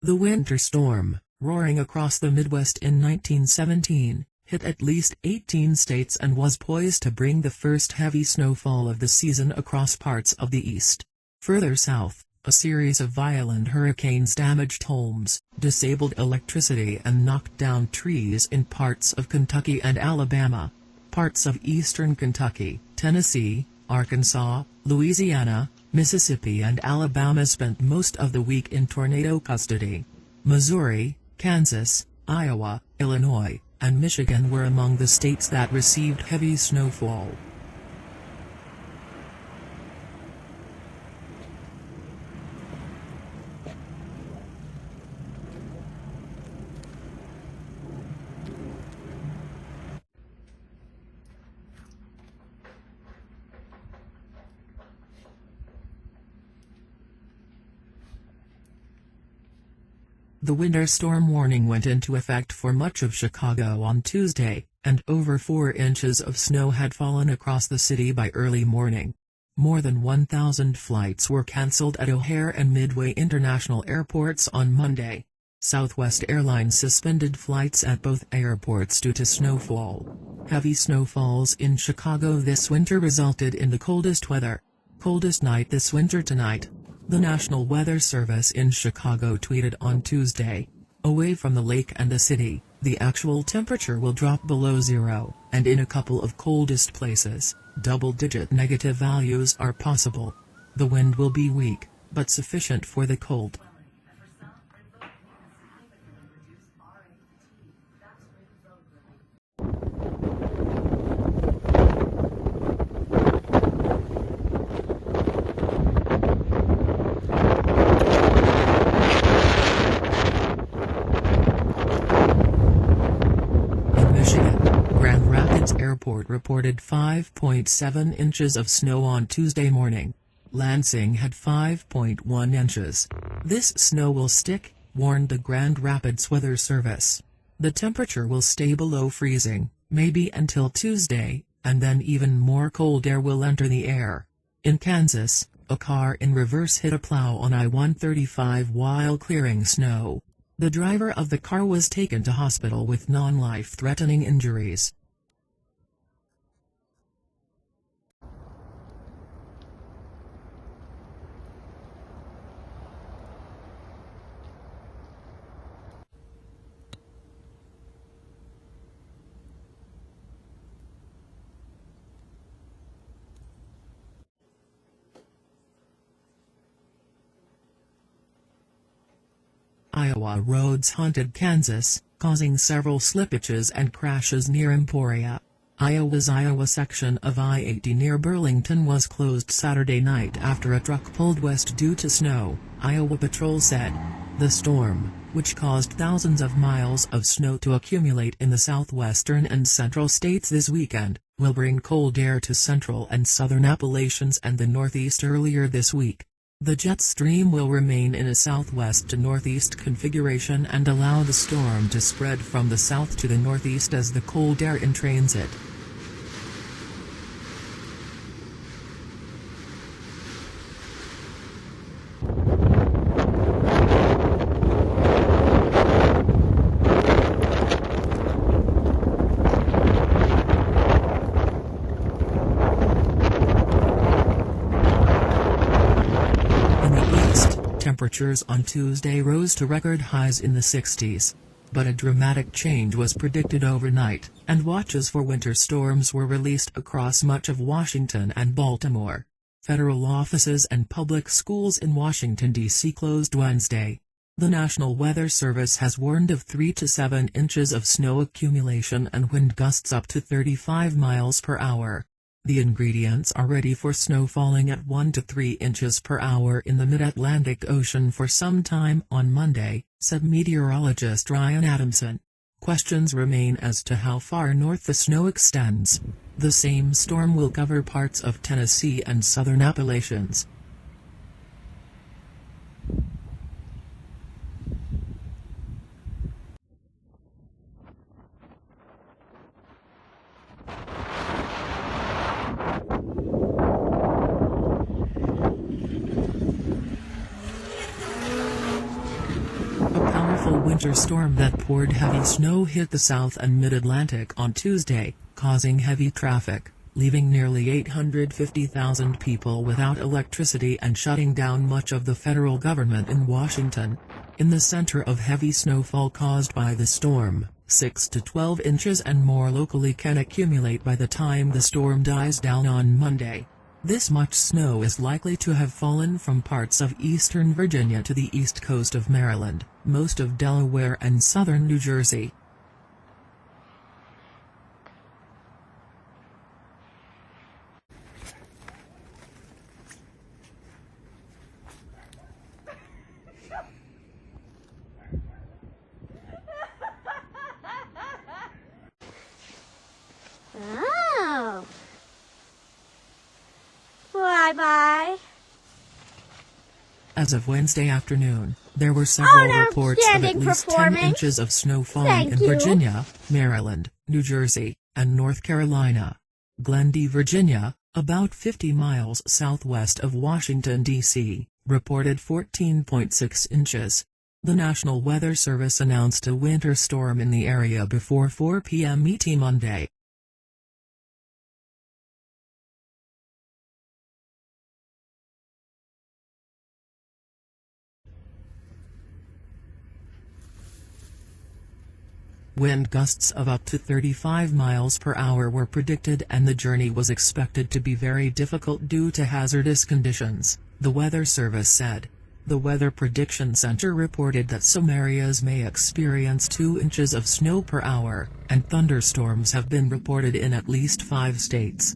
The winter storm, roaring across the Midwest in 1917, hit at least 18 states and was poised to bring the first heavy snowfall of the season across parts of the East. Further south, a series of violent hurricanes damaged homes, disabled electricity and knocked down trees in parts of Kentucky and Alabama. Parts of eastern Kentucky, Tennessee, Arkansas, Louisiana, Mississippi and Alabama spent most of the week in tornado custody. Missouri, Kansas, Iowa, Illinois, and Michigan were among the states that received heavy snowfall. The winter storm warning went into effect for much of Chicago on Tuesday, and over 4 inches of snow had fallen across the city by early morning. More than 1,000 flights were cancelled at O'Hare and Midway international airports on Monday. Southwest Airlines suspended flights at both airports due to snowfall. Heavy snowfalls in Chicago this winter resulted in the coldest weather. Coldest night this winter tonight. The National Weather Service in Chicago tweeted on Tuesday. Away from the lake and the city, the actual temperature will drop below zero, and in a couple of coldest places, double-digit negative values are possible. The wind will be weak, but sufficient for the cold. Airport reported 5.7 inches of snow on Tuesday morning. Lansing had 5.1 inches. This snow will stick, warned the Grand Rapids Weather Service. The temperature will stay below freezing, maybe until Tuesday, and then even more cold air will enter the air. In Kansas, a car in reverse hit a plow on I-135 while clearing snow. The driver of the car was taken to hospital with non-life-threatening injuries. Iowa roads haunted Kansas, causing several slippages and crashes near Emporia. Iowa's Iowa section of I-80 near Burlington was closed Saturday night after a truck pulled west due to snow, Iowa Patrol said. The storm, which caused thousands of miles of snow to accumulate in the southwestern and central states this weekend, will bring cold air to central and southern Appalachians and the northeast earlier this week. The jet stream will remain in a southwest to northeast configuration and allow the storm to spread from the south to the northeast as the cold air entrains it. Temperatures on Tuesday rose to record highs in the 60s. But a dramatic change was predicted overnight, and watches for winter storms were released across much of Washington and Baltimore. Federal offices and public schools in Washington, D.C. closed Wednesday. The National Weather Service has warned of 3 to 7 inches of snow accumulation and wind gusts up to 35 miles per hour. The ingredients are ready for snow falling at 1 to 3 inches per hour in the mid-Atlantic Ocean for some time on Monday, said meteorologist Ryan Adamson. Questions remain as to how far north the snow extends. The same storm will cover parts of Tennessee and southern Appalachians. winter storm that poured heavy snow hit the South and Mid-Atlantic on Tuesday, causing heavy traffic, leaving nearly 850,000 people without electricity and shutting down much of the federal government in Washington. In the center of heavy snowfall caused by the storm, 6 to 12 inches and more locally can accumulate by the time the storm dies down on Monday. This much snow is likely to have fallen from parts of eastern Virginia to the east coast of Maryland, most of Delaware and southern New Jersey. Oh. Bye-bye. As of Wednesday afternoon, there were several reports of at least 10 inches of snow falling in Virginia, Maryland, New Jersey, and North Carolina. Glendy, Virginia, about 50 miles southwest of Washington, D.C., reported 14.6 inches. The National Weather Service announced a winter storm in the area before 4 p.m. ET Monday. Wind gusts of up to 35 miles per hour were predicted and the journey was expected to be very difficult due to hazardous conditions, the Weather Service said. The Weather Prediction Center reported that some areas may experience 2 inches of snow per hour, and thunderstorms have been reported in at least 5 states.